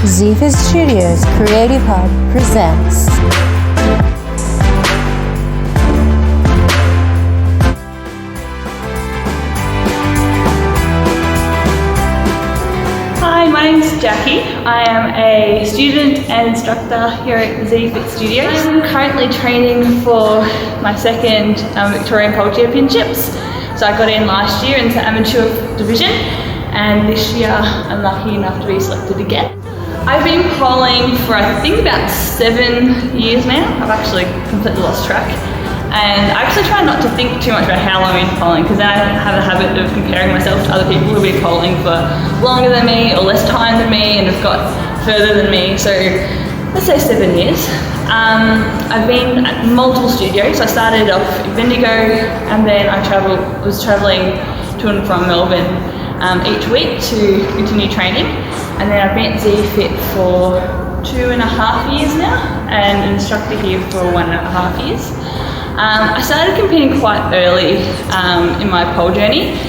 Ziva Studios Creative Hub presents Hi, my name's Jacqui. I am a student and instructor here at Ziva Studios. I'm currently training for my second Victorian Pole Championships. So I got in last year into amateur division, and this year I'm lucky enough to be selected again. I've been poling for I think about 7 years now. I've actually completely lost track. And I actually try not to think too much about how long I've been polling, because then I have a habit of comparing myself to other people who've been polling for longer than me or less time than me and have got further than me. So let's say 7 years. I've been at multiple studios. I started off in Bendigo, and then I was travelling to and from Melbourne each week to continue training. And then I've been at ZFit for 2.5 years now, and an instructor here for 1.5 years. I started competing quite early in my pole journey.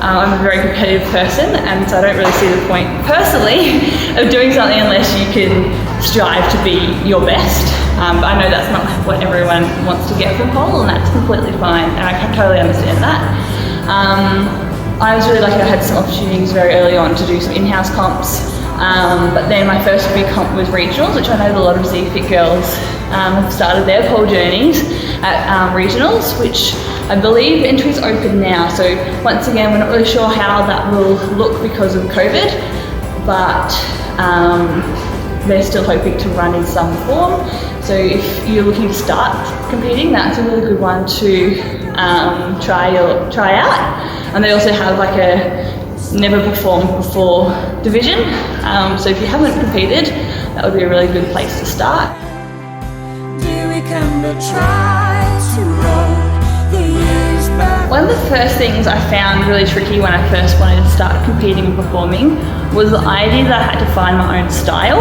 I'm a very competitive person, and so I don't really see the point personally of doing something unless you can strive to be your best. But I know that's not what everyone wants to get from pole, and that's completely fine, and I can totally understand that. I was really lucky. I had some opportunities very early on to do some in-house comps, but then my first big comp was regionals, which I know a lot of ZFit girls have started their pole journeys at regionals, which I believe entry's open now. So once again, we're not really sure how that will look because of COVID, but they're still hoping to run in some form. So if you're looking to start competing, that's a really good one to try out. And they also have like a never performed before division. So if you haven't competed, that would be a really good place to start. One of the first things I found really tricky when I first wanted to start competing and performing was the idea that I had to find my own style.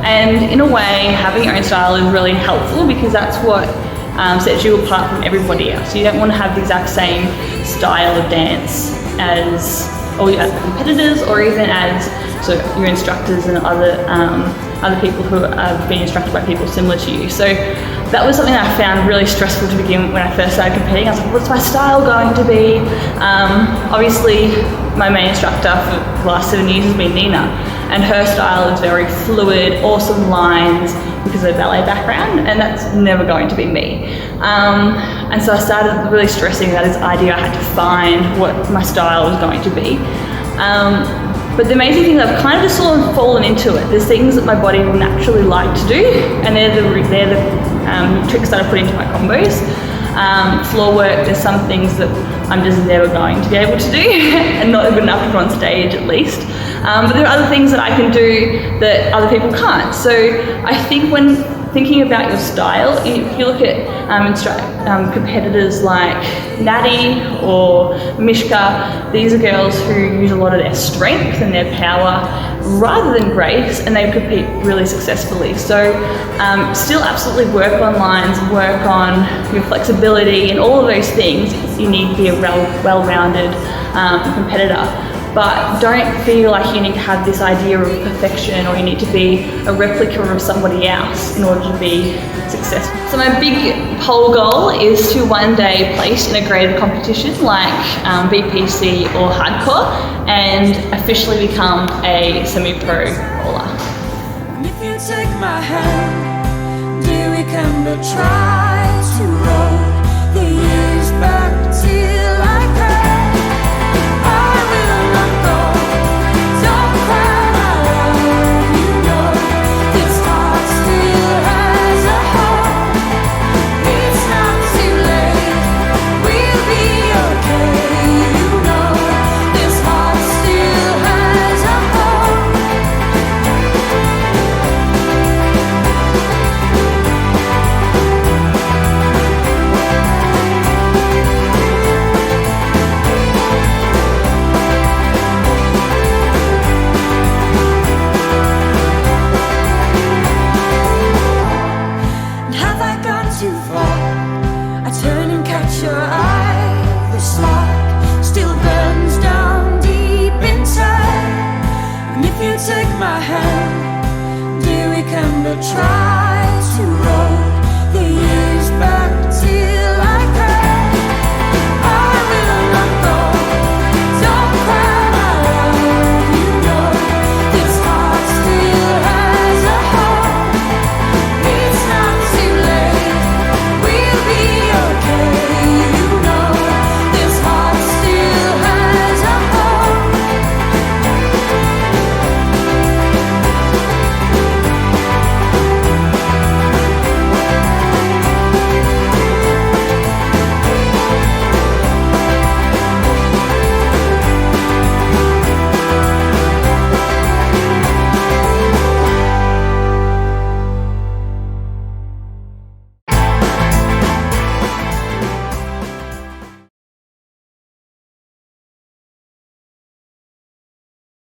And in a way, having your own style is really helpful, because that's what sets you apart from everybody else. You don't want to have the exact same style of dance as all your other competitors, or even as your instructors and other people who have been instructed by people similar to you. So that was something that I found really stressful to begin when I first started competing. I was like, what's my style going to be? Obviously, my main instructor for the last 7 years has been Nina, and her style is very fluid, awesome lines, because of a ballet background, and that's never going to be me. And so I started really stressing that this idea I had to find what my style was going to be. But the amazing thing is I've kind of just sort of fallen into it. There's things that my body will naturally like to do, and they're the tricks that I put into my combos. Floor work, there's some things that I'm just never going to be able to do and not good enough to put on stage at least. But there are other things that I can do that other people can't. So I think when thinking about your style, if you look at competitors like Natty or Mishka, these are girls who use a lot of their strength and their power rather than grace, and they compete really successfully. So still absolutely work on lines, work on your flexibility and all of those things. You need to be a well-rounded competitor. But don't feel like you need to have this idea of perfection, or you need to be a replica of somebody else in order to be successful. So my big pole goal is to one day place in a graded competition like BPC or hardcore, and officially become a semi-pro bowler. If you take my hand, dear, we can try to roll the years back till I cry. remember trying